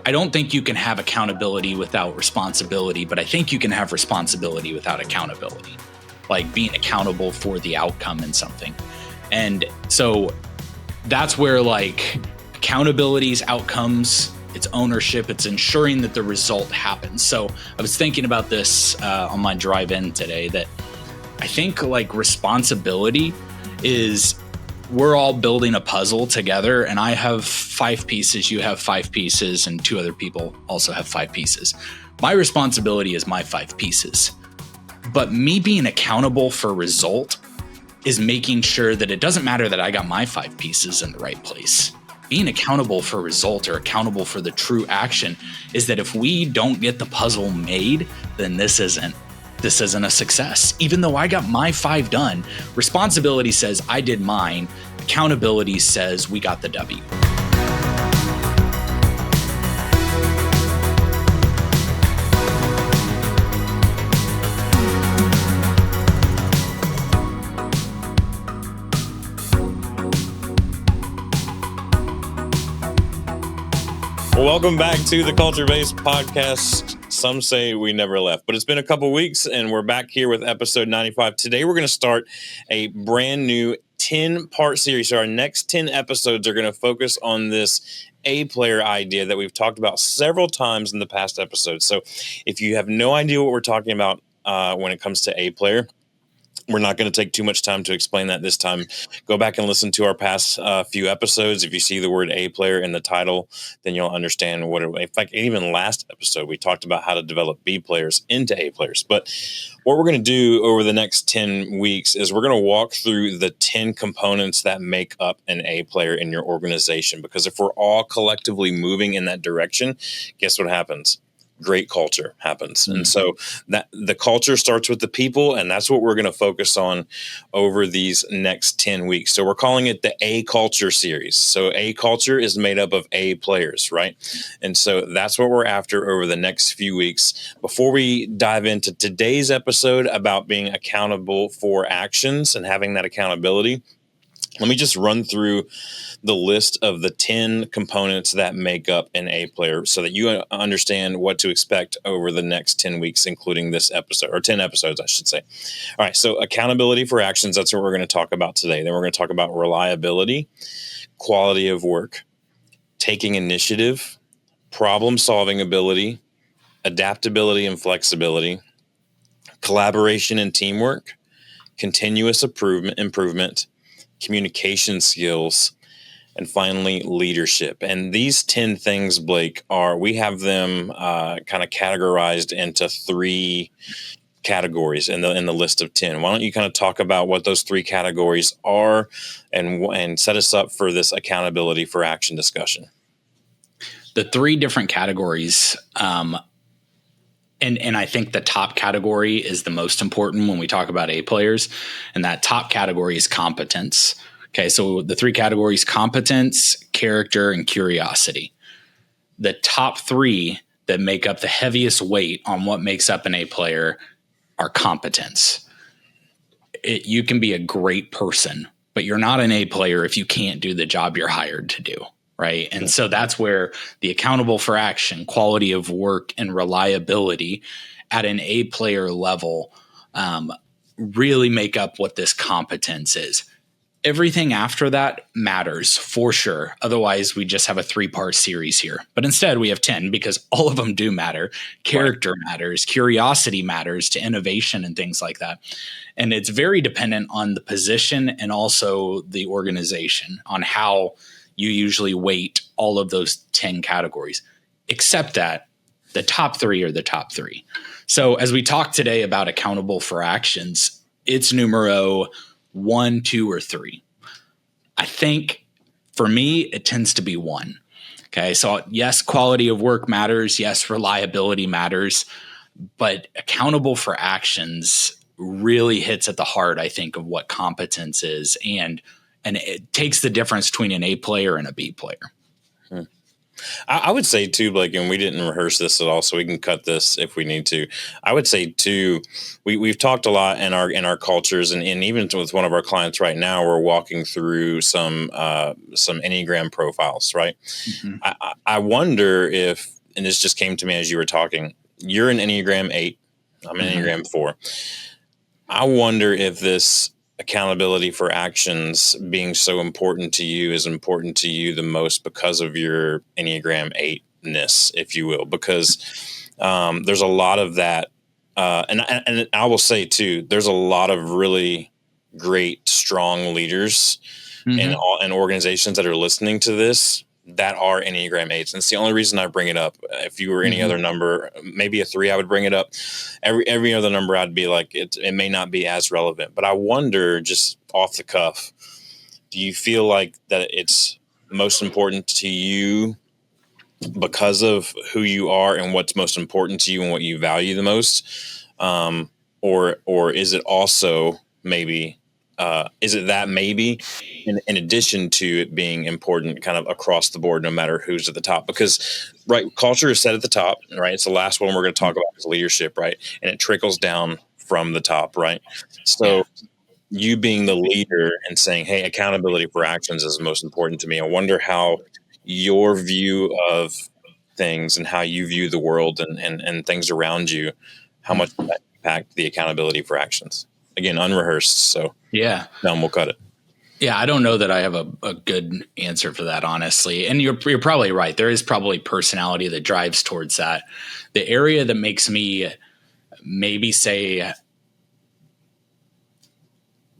I don't think you can have accountability without responsibility, but I think you can have responsibility without accountability, like being accountable for the outcome in something. And so that's where like accountability is outcomes, it's ownership, it's ensuring that the result happens. So I was thinking about this on my drive in today, that I think like responsibility is, we're all building a puzzle together, and I have 5 pieces, you have 5 pieces, and 2 other people also have 5 pieces. My responsibility is my 5 pieces. But me being accountable for result is making sure that it doesn't matter that I got my 5 pieces in the right place. Being accountable for result, or accountable for the true action, is that if we don't get the puzzle made, then this isn't a success. Even though I got my 5 done, responsibility says I did mine. Accountability says we got the W. Welcome back to the Culture Based Podcast. Some say we never left, but it's been a couple weeks and we're back here with episode 95. Today we're going to start a brand new 10-part series. So our next 10 episodes are going to focus on this A-player idea that we've talked about several times in the past episodes. So if you have no idea what we're talking about when it comes to A-player, we're not going to take too much time to explain that this time. Go back and listen to our past few episodes. If you see the word A-player in the title, then you'll understand what it, in fact, even last episode, we talked about how to develop B players into A players. But what we're going to do over the next 10 weeks is we're going to walk through the 10 components that make up an A player in your organization. Because if we're all collectively moving in that direction, guess what happens? Great culture happens. And so that the culture starts with the people, and that's what we're going to focus on over these next 10 weeks. So we're calling it the A Culture series. So A Culture is made up of A players, right? And so that's what we're after over the next few weeks. Before we dive into today's episode about being accountable for actions and having that accountability, let me just run through the list of the 10 components that make up an A player so that you understand what to expect over the next 10 weeks, including this episode, or 10 episodes, I should say. All right, so accountability for actions, that's what we're going to talk about today. Then we're going to talk about reliability, quality of work, taking initiative, problem-solving ability, adaptability and flexibility, collaboration and teamwork, continuous improvement, communication skills, and finally, leadership. And these 10 things, Blake, we have them kind of categorized into 3 categories in the list of 10. Why don't you kind of talk about what those 3 categories are and set us up for this accountability for action discussion? The 3 different categories, and I think the top category is the most important when we talk about A players, and that top category is competence. Okay, so the 3 categories: competence, character, and curiosity. The top 3 that make up the heaviest weight on what makes up an A player are competence. You can be a great person, but you're not an A player if you can't do the job you're hired to do, right? And so that's where the accountable for action, quality of work, and reliability at an A player level really make up what this competence is. Everything after that matters for sure. Otherwise, we just have a 3-part series here. But instead, we have 10 because all of them do matter. Character matters. Curiosity matters to innovation and things like that. And it's very dependent on the position and also the organization on how you usually weight all of those 10 categories. Except that the top 3 are the top 3. So as we talk today about accountable for actions, it's numero 1, 2, or 3. I think for me, it tends to be 1. Okay. So yes, quality of work matters. Yes, reliability matters, but accountable for actions really hits at the heart, I think, of what competence is. And it takes the difference between an A player and a B player. I would say too, Blake, and we didn't rehearse this at all, so we can cut this if we need to. I would say too, we've talked a lot in our cultures, and even with one of our clients right now, we're walking through some Enneagram profiles, right? Mm-hmm. I wonder if, and this just came to me as you were talking, you're an Enneagram 8, I'm an Enneagram 4. I wonder if this accountability for actions being so important to you is important to you the most because of your Enneagram 8-ness, if you will, because there's a lot of that. And I will say too, there's a lot of really great, strong leaders and organizations that are listening to this that are Enneagram 8s. And it's the only reason I bring it up. If you were any other number, maybe a 3, I would bring it up. Every other number, I'd be like, it may not be as relevant. But I wonder, just off the cuff, do you feel like that it's most important to you because of who you are and what's most important to you and what you value the most? Or is it also maybe, is it that maybe in addition to it being important kind of across the board, no matter who's at the top? Because, right, culture is set at the top, right? It's the last one we're going to talk about is leadership, right? And it trickles down from the top, right? So you being the leader and saying, hey, accountability for actions is most important to me. I wonder how your view of things and how you view the world and things around you, how much that impact the accountability for actions. Again, unrehearsed. So we'll cut it. Yeah, I don't know that I have a good answer for that, honestly. And you're probably right. There is probably personality that drives towards that. The area that makes me maybe say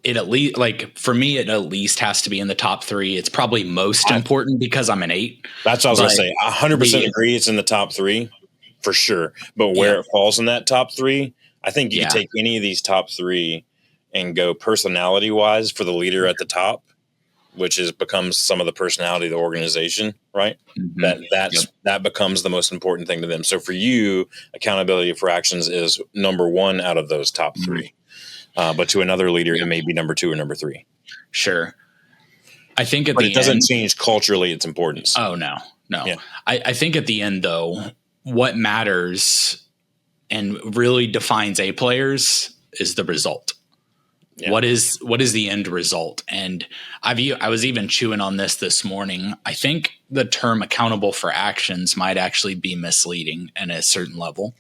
it, at least, like for me, it at least has to be in the top 3. It's probably most important because I'm an 8. That's what I was going to say. 100% agree. It's in the top 3 for sure. But where it falls in that top 3, I think you can take any of these top 3 and go personality wise for the leader at the top, which becomes some of the personality of the organization, right? That becomes the most important thing to them. So for you, accountability for actions is number 1 out of those top 3. But to another leader, it may be number 2 or number 3. Sure. I think but it doesn't change culturally its importance. Oh, no. Yeah. I think at the end, though, what matters and really defines A players is the result. Yeah. What is the end result? And I was even chewing on this morning. I think the term accountable for actions might actually be misleading at a certain level,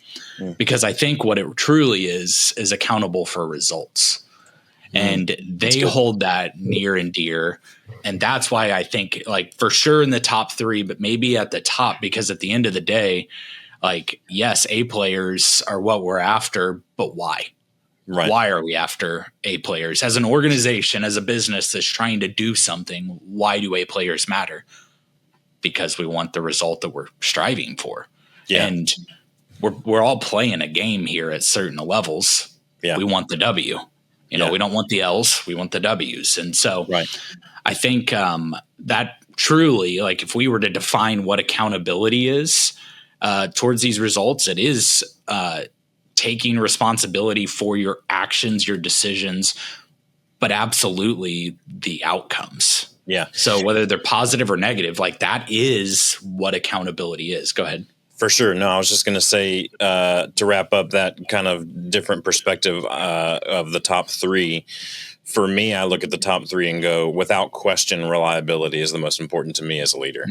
because I think what it truly is accountable for results. And they hold that near and dear. And that's why I think, like, for sure in the top 3, but maybe at the top, because at the end of the day, like, yes, A players are what we're after, but why? Right. Why are we after A players? As an organization, as a business that's trying to do something, why do A players matter? Because we want the result that we're striving for. Yeah. And we're all playing a game here at certain levels. Yeah. We want the W. We don't want the L's, we want the W's. And so I think that truly, like, if we were to define what accountability is towards these results, it is taking responsibility for your actions, your decisions, but absolutely the outcomes. Yeah. So whether they're positive or negative, like, that is what accountability is. Go ahead. For sure. No, I was just going to say, to wrap up that kind of different perspective of the top 3, for me, I look at the top 3 and go, without question, reliability is the most important to me as a leader.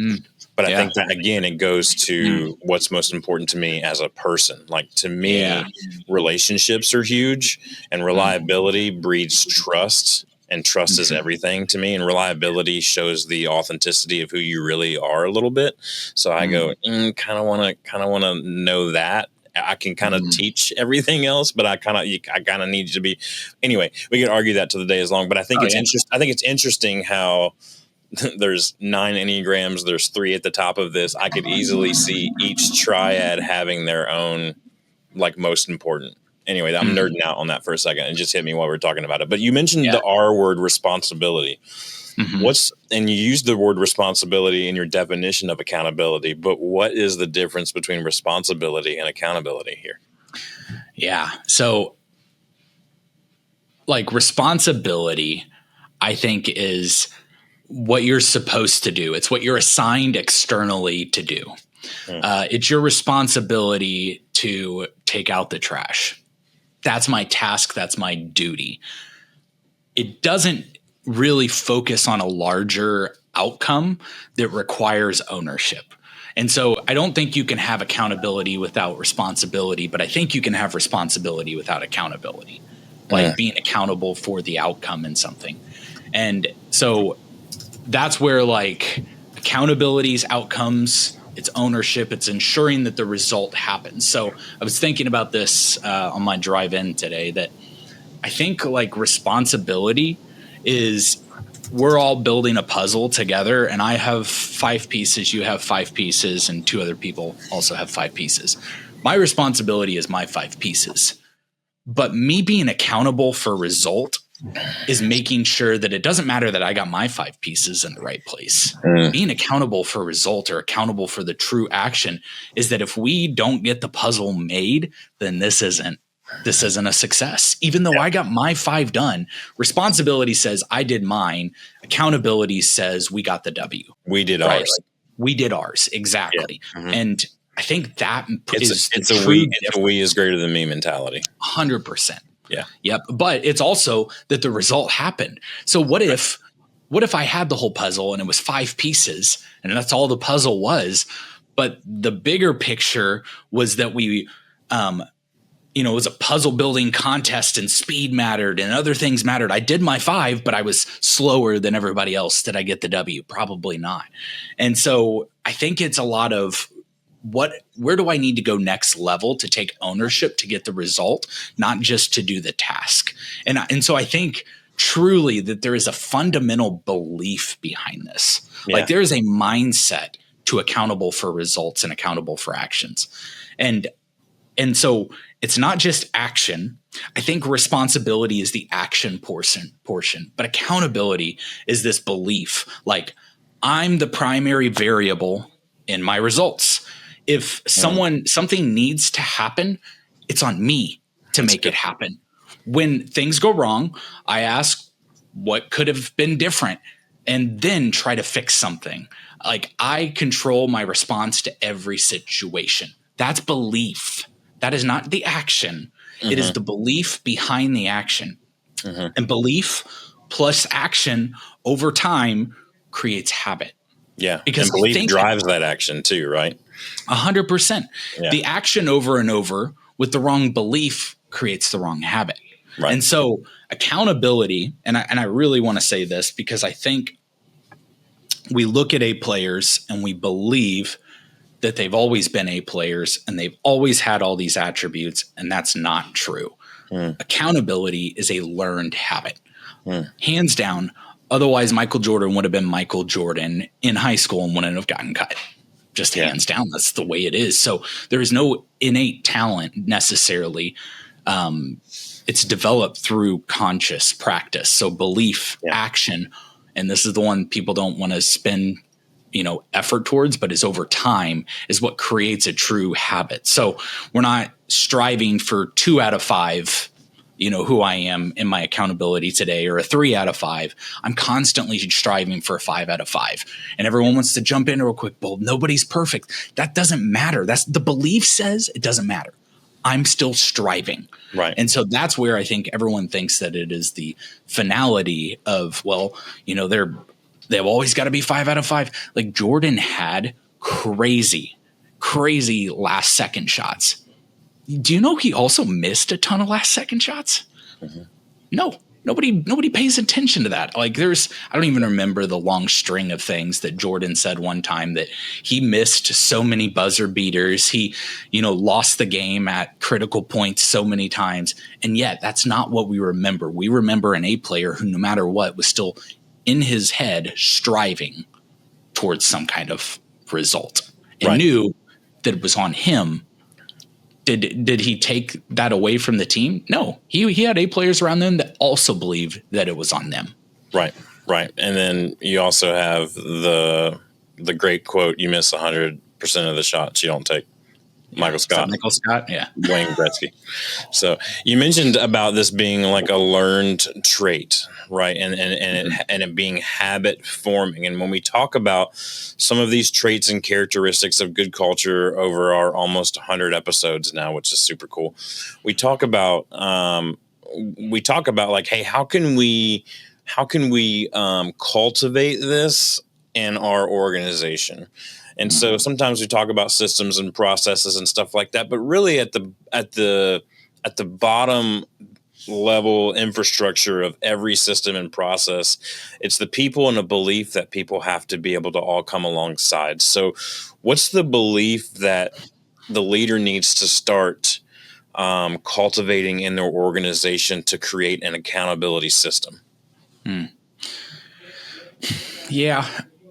But I think that, again, it goes to what's most important to me as a person. Like, to me, relationships are huge, and reliability breeds trust. And trust is everything to me. And reliability shows the authenticity of who you really are a little bit. So I go, kind of want to know that. I can kind of teach everything else, but I kind of need you to be. Anyway, we can argue that till the day is long. But I think I think it's interesting how there's 9 Enneagrams. There's 3 at the top of this. I could easily see each triad having their own, like, most important. Anyway, I'm nerding out on that for a second. It just hit me while we were talking about it. But you mentioned the R word, responsibility. And you used the word responsibility in your definition of accountability, but what is the difference between responsibility and accountability here? Yeah. So, like, responsibility, I think, is what you're supposed to do. It's what you're assigned externally to do. It's your responsibility to take out the trash. That's my task. That's my duty. It doesn't really focus on a larger outcome that requires ownership. And so I don't think you can have accountability without responsibility, but I think you can have responsibility without accountability, like being accountable for the outcome in something. And so that's where like accountability's outcomes, it's ownership, it's ensuring that the result happens. So I was thinking about this on my drive in today, that I think like responsibility is, we're all building a puzzle together, and I have 5 pieces, you have 5 pieces, and 2 other people also have 5 pieces. My responsibility is my 5 pieces, but me being accountable for result is making sure that it doesn't matter that I got my 5 pieces in the right place. Being accountable for result, or accountable for the true action, is that if we don't get the puzzle made, then this isn't a success. Even though I got my 5 done, responsibility says I did mine. Accountability says we got the W. We did ours. Like, we did ours. Exactly. Yeah. And I think that it's a we is greater than me mentality. 100%. Yeah. Yep. But it's also that the result happened. So what if I had the whole puzzle and it was 5 pieces and that's all the puzzle was, but the bigger picture was that we, it was a puzzle building contest and speed mattered and other things mattered. I did my 5, but I was slower than everybody else. Did I get the W? Probably not. And so I think it's a lot of where do I need to go next level to take ownership to get the result, not just to do the task. And so I think truly that there is a fundamental belief behind this. Yeah. Like there is a mindset to accountable for results and accountable for actions. And so it's not just action. I think responsibility is the action portion, but accountability is this belief, like I'm the primary variable in my results. If something needs to happen, it's on me to make it happen. When things go wrong, I ask what could have been different and then try to fix something. Like I control my response to every situation. That's belief. That is not the action. It is the belief behind the action. And belief plus action over time creates habit. Yeah. Because and belief drives that action too, right? 100%. Yeah. The action over and over with the wrong belief creates the wrong habit. Right. And so accountability, and I really want to say this because I think we look at A players and we believe that they've always been A players and they've always had all these attributes, and that's not true. Accountability is a learned habit. Hands down. Otherwise, Michael Jordan would have been Michael Jordan in high school and wouldn't have gotten cut. Just hands down. That's the way it is. So there is no innate talent necessarily. It's developed through conscious practice. So belief, action, and this is the one people don't want to spend effort towards, but is over time is what creates a true habit. So we're not striving for 2 out of 5, who I am in my accountability today, or a 3 out of 5. I'm constantly striving for a 5 out of 5. And everyone wants to jump in real quick. Well, nobody's perfect. That doesn't matter. That's the belief says it doesn't matter. I'm still striving. Right. And so that's where I think everyone thinks that it is the finality of, they've always got to be 5 out of 5. Like Jordan had crazy last second shots. Do you know he also missed a ton of last second shots? No, nobody pays attention to that. Like I don't even remember the long string of things that Jordan said one time, that he missed so many buzzer beaters. He, lost the game at critical points so many times. And yet that's not what we remember. We remember an A player who, no matter what, was still in his head striving towards some kind of result and knew that it was on him. Did he take that away from the team? No, he had A players around them that also believed that it was on them. Right. And then you also have the great quote, you miss 100% of the shots you don't take. Michael Scott. Michael Scott, yeah. Wayne Gretzky. So you mentioned about this being like a learned trait, right? And it being habit forming. And when we talk about some of these traits and characteristics of good culture over our almost 100 episodes now, which is super cool, we talk about like, hey, how can we cultivate this in our organization? And so sometimes we talk about systems and processes and stuff like that, but really at the bottom level infrastructure of every system and process, it's the people and a belief that people have to be able to all come alongside. So what's the belief that the leader needs to start cultivating in their organization to create an accountability system? Yeah,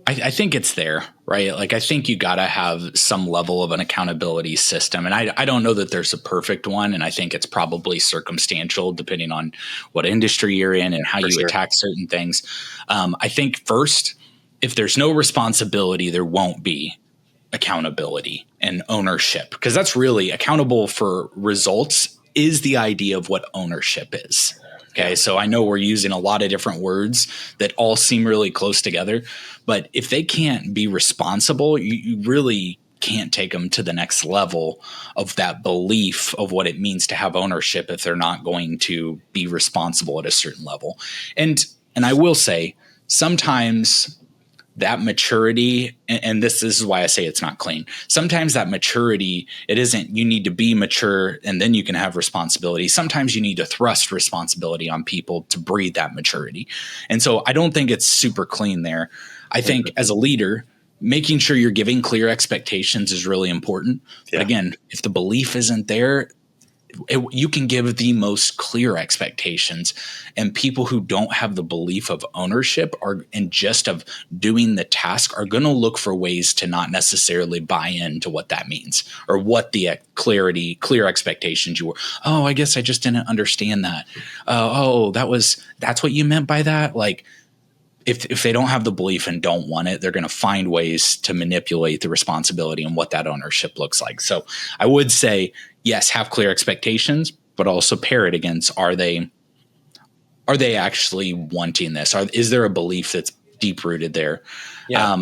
I think it's there, right? Like, I think you got to have some level of an accountability system. And I don't know that there's a perfect one. And I think it's probably circumstantial depending on what industry you're in and how you attack certain things. I think first, if there's no responsibility, there won't be accountability and ownership, because that's really accountable for results is the idea of what ownership is. Okay. So I know we're using a lot of different words that all seem really close together, but if they can't be responsible, you really can't take them to the next level of that belief of what it means to have ownership if they're not going to be responsible at a certain level. And I will say sometimes that maturity, and this is why I say it's not clean. Sometimes that maturity, it isn't you need to be mature and then you can have responsibility. Sometimes you need to thrust responsibility on people to breed that maturity. And so I don't think it's super clean there. I think as a leader, making sure you're giving clear expectations is really important. Yeah. But again, if the belief isn't there, you can give the most clear expectations, and people who don't have the belief of ownership and just of doing the task are going to look for ways to not necessarily buy into what that means or what the clear expectations you were. Oh, I guess I just didn't understand that. That's what you meant by that. Like, if they don't have the belief and don't want it, they're going to find ways to manipulate the responsibility and what that ownership looks like. So I would say, yes, have clear expectations, but also pair it against, are they actually wanting this? Is there a belief that's deep rooted there? Yeah.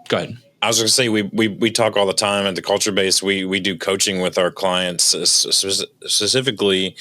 Go ahead. I was going to say, we talk all the time at the Culture Base. We do coaching with our clients, specifically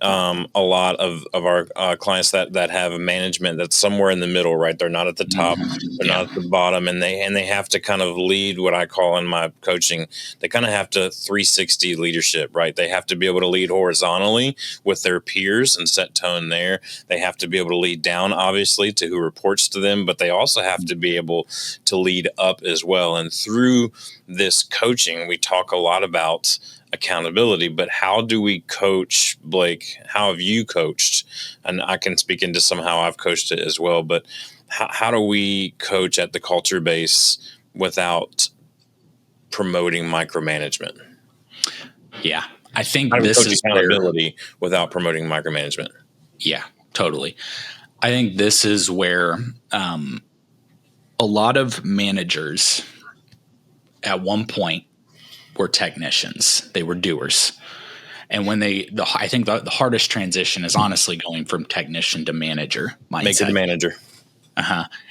a lot of our clients that have a management that's somewhere in the middle, right? They're not at the top, they're not at the bottom, and they have to kind of lead what I call in my coaching. They kind of have to 360 leadership, right? They have to be able to lead horizontally with their peers and set tone there. They have to be able to lead down, obviously, to who reports to them, but they also have to be able to lead up as well. And through this coaching, we talk a lot about accountability, but how do we coach, Blake? How have you coached? And I can speak into somehow I've coached it as well, but how do we coach at the Culture Base without promoting micromanagement? Yeah, I think this is accountability without promoting micromanagement. Yeah, totally. I think this is where a lot of managers at one point were technicians. They were doers. And when I think the hardest transition is honestly going from technician to manager mindset. Make it a manager.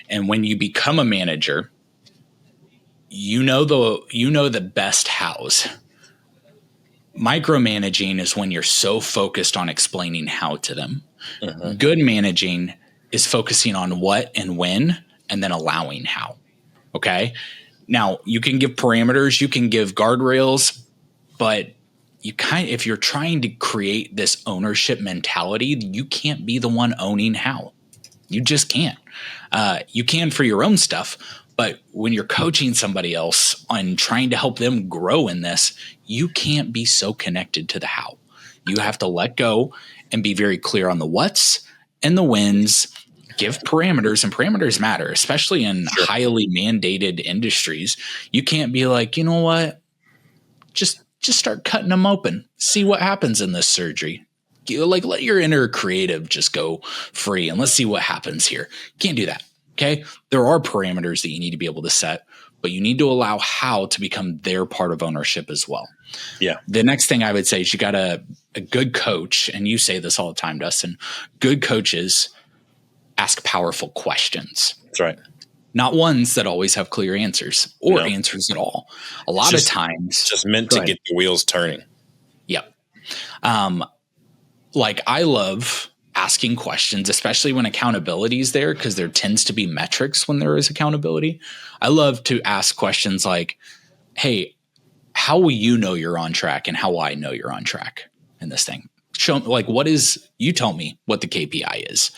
And when you become a manager, you know the best hows. Micromanaging is when you're so focused on explaining how to them. Good managing is focusing on what and when, and then allowing how. Okay. Now you can give parameters, you can give guardrails, but if you're trying to create this ownership mentality, you can't be the one owning how. You just can't. You can for your own stuff, but when you're coaching somebody else on trying to help them grow in this, you can't be so connected to the how. You have to let go and be very clear on the what's and the whens. Give parameters, and parameters matter, especially in highly mandated industries. You can't be like, you know what, just start cutting them open. See what happens in this surgery. Like, let your inner creative just go free and let's see what happens here. Can't do that. Okay. There are parameters that you need to be able to set, but you need to allow how to become their part of ownership as well. Yeah. The next thing I would say is you got a good coach, and you say this all the time, Dustin, good coaches ask powerful questions. That's right. Not ones that always have clear answers or answers at all. A lot of times. Just meant to get the wheels turning. Yep. Like I love asking questions, especially when accountability is there, because there tends to be metrics when there is accountability. I love to ask questions like, hey, how will you know you're on track and how will I know you're on track in this thing? Show like you tell me what the KPI is.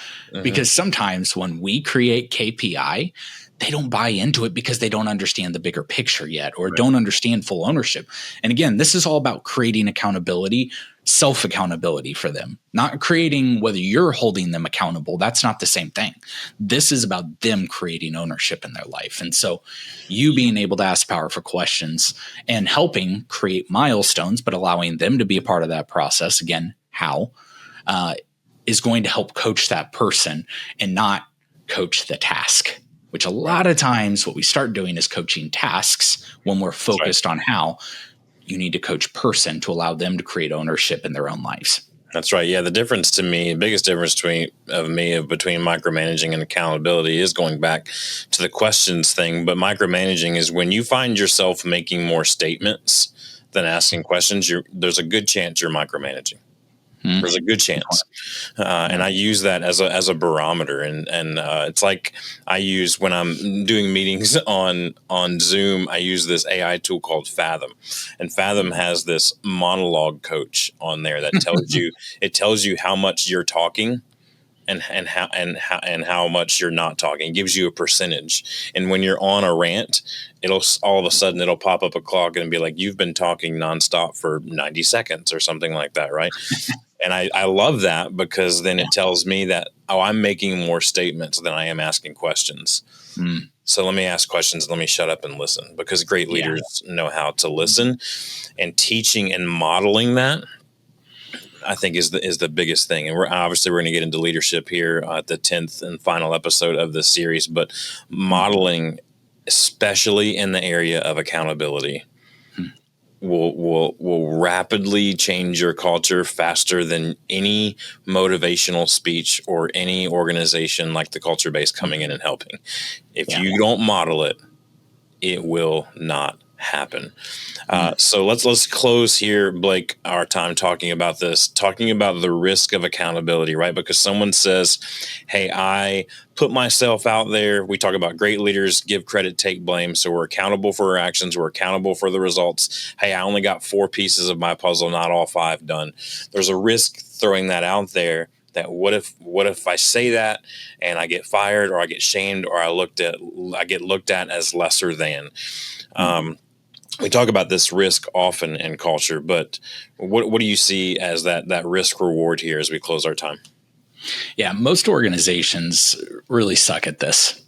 Because sometimes when we create KPI, they don't buy into it because they don't understand the bigger picture yet or don't understand full ownership. And again, this is all about creating accountability, self-accountability for them, not creating whether you're holding them accountable. That's not the same thing. This is about them creating ownership in their life. And so you being able to ask powerful questions and helping create milestones, but allowing them to be a part of that process, again, how, is going to help coach that person and not coach the task. Which a lot of times what we start doing is coaching tasks when we're focused on how. You need to coach person to allow them to create ownership in their own lives. That's right. Yeah. The difference to me, the biggest difference between micromanaging and accountability is going back to the questions thing. But micromanaging is when you find yourself making more statements than asking questions, there's a good chance you're micromanaging. There's a good chance. And I use that as a barometer. And it's like I use when I'm doing meetings on Zoom, I use this AI tool called Fathom. And Fathom has this monologue coach on there that tells you how much you're talking and how much you're not talking. It gives you a percentage. And when you're on a rant, it'll all of a sudden it'll pop up a clock and be like, you've been talking nonstop for 90 seconds or something like that, right? And I love that because then it tells me that, I'm making more statements than I am asking questions. So let me ask questions. Let me shut up and listen, because great leaders know how to listen, and teaching and modeling that, I think is the biggest thing. And we're going to get into leadership here at the 10th and final episode of this series, but modeling, especially in the area of accountability, will rapidly change your culture faster than any motivational speech or any organization like the Culture Base coming in and helping. If you don't model it, it will not happen. So let's close here, Blake, our time talking about the risk of accountability, right? Because someone says, hey, I put myself out there. We talk about great leaders give credit, take blame. So we're accountable for our actions. We're accountable for the results. Hey, I only got 4 pieces of my puzzle, not all 5 done. There's a risk throwing that out there. That what if I say that and I get fired or I get shamed or I get looked at as lesser than. We talk about this risk often in culture, but what do you see as that risk reward here as we close our time? Yeah, most organizations really suck at this.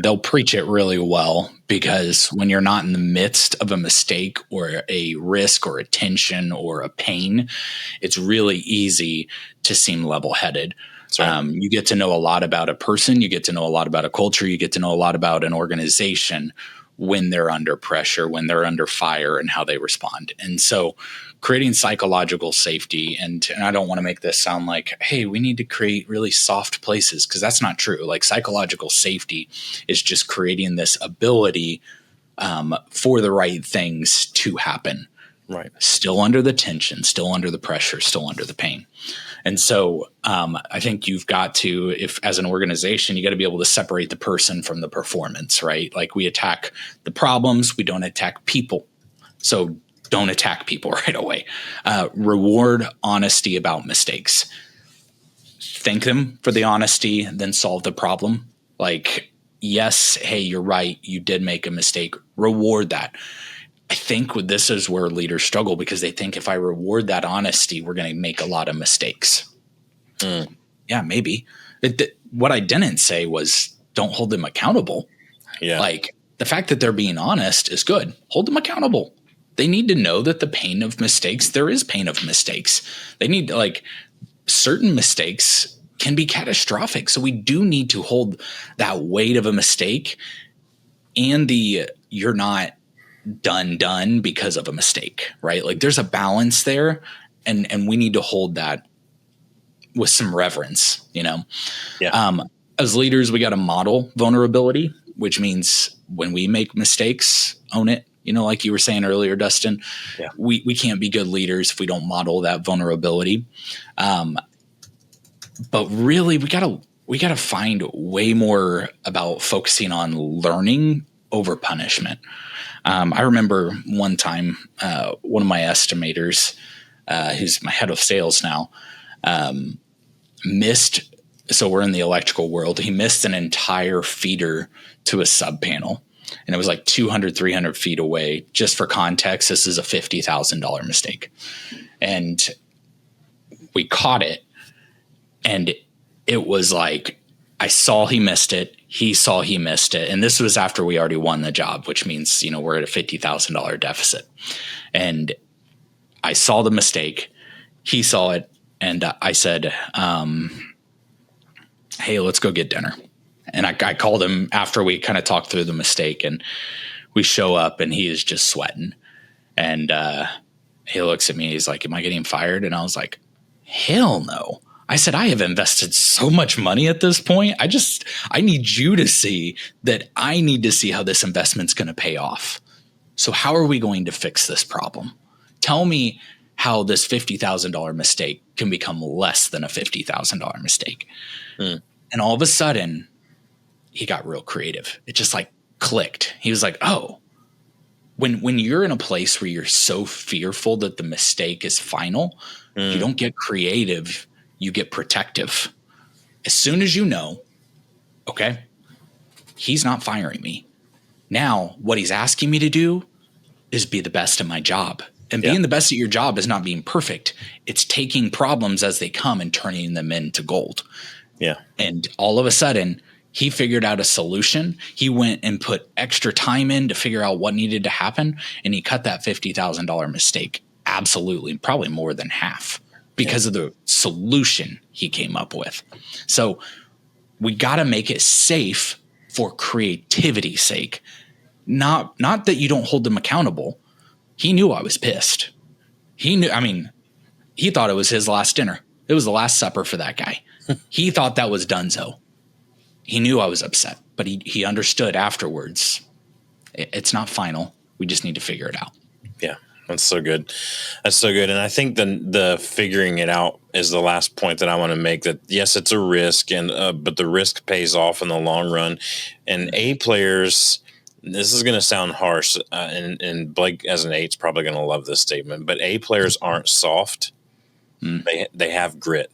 They'll preach it really well because when you're not in the midst of a mistake or a risk or a tension or a pain, it's really easy to seem level-headed. Right. You get to know a lot about a person, you get to know a lot about a culture, you get to know a lot about an organization when they're under pressure, when they're under fire, and how they respond. And so creating psychological safety, and I don't want to make this sound like, hey, we need to create really soft places, because that's not true. Like psychological safety is just creating this ability for the right things to happen. Right. Still under the tension, still under the pressure, still under the pain. And so I think you've got to, if as an organization, you got to be able to separate the person from the performance, right? Like we attack the problems, we don't attack people. So don't attack people right away. Reward honesty about mistakes. Thank them for the honesty, then solve the problem. Like, yes, hey, you're right. You did make a mistake. Reward that. I think this is where leaders struggle, because they think if I reward that honesty, we're going to make a lot of mistakes. Yeah, maybe. What I didn't say was don't hold them accountable. Yeah. Like the fact that they're being honest is good. Hold them accountable. They need to know that the pain of mistakes, there is pain of mistakes. They need like certain mistakes can be catastrophic. So we do need to hold that weight of a mistake and the you're not done because of a mistake, right? Like there's a balance there, and we need to hold that with some reverence, Yeah. As leaders, we got to model vulnerability, which means when we make mistakes, own it. Like you were saying earlier, Dustin, Yeah. we can't be good leaders if we don't model that vulnerability. But really, we gotta find way more about focusing on learning over punishment. I remember one time, one of my estimators, who's my head of sales now, missed. So we're in the electrical world. He missed an entire feeder to a sub panel, and it was like 200, 300 feet away. Just for context, this is a $50,000 mistake. And we caught it. And it was like, I saw he missed it. He saw he missed it. And this was after we already won the job, which means, we're at a $50,000 deficit. And I saw the mistake. He saw it. And I said, hey, let's go get dinner. And I called him after we kind of talked through the mistake, and we show up and he is just sweating. And he looks at me. He's like, am I getting fired? And I was like, hell no. I said, I have invested so much money at this point. I need you to see that I need to see how this investment's going to pay off. So how are we going to fix this problem? Tell me how this $50,000 mistake can become less than a $50,000 mistake. And all of a sudden, he got real creative. It just like clicked. He was like, oh, when you're in a place where you're so fearful that the mistake is final, you don't get creative. You get protective. As soon as you know, okay, he's not firing me. Now, what he's asking me to do is be the best at my job. And being the best at your job is not being perfect. It's taking problems as they come and turning them into gold. Yeah. And all of a sudden, he figured out a solution. He went and put extra time in to figure out what needed to happen. And he cut that $50,000 mistake absolutely, probably more than half, because of the solution he came up with. So we got to make it safe for creativity's sake. Not that you don't hold them accountable. He knew I was pissed. He thought it was his last dinner. It was the last supper for that guy. He thought that was donezo. He knew I was upset, but he understood afterwards. It's not final. We just need to figure it out. Yeah. That's so good. That's so good. And I think the figuring it out is the last point that I want to make, that yes, it's a risk, and but the risk pays off in the long run. And A players, this is going to sound harsh, and Blake as an eight's probably going to love this statement, but A players aren't soft. They have grit.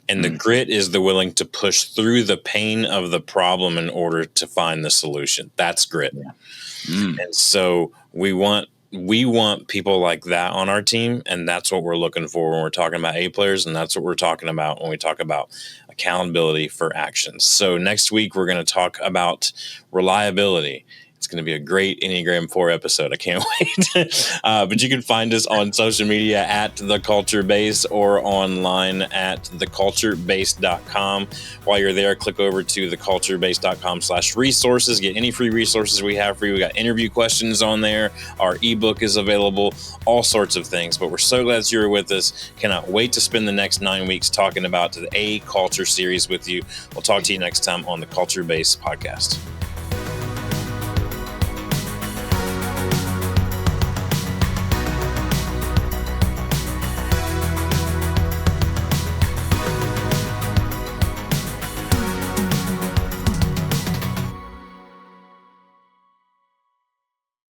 And the grit is the willing to push through the pain of the problem in order to find the solution. That's grit. And so we want people like that on our team, and that's what we're looking for when we're talking about A players, and that's what we're talking about when we talk about accountability for actions. So next week we're going to talk about reliability. It's going to be a great Enneagram 4 episode. I can't wait. But you can find us on social media at The Culture Base or online at theculturebase.com. While you're there, click over to theculturebase.com/resources. Get any free resources we have for you. We got interview questions on there. Our ebook is available, all sorts of things. But we're so glad that you're with us. Cannot wait to spend the next 9 weeks talking about the A Culture series with you. We'll talk to you next time on the Culture Base podcast.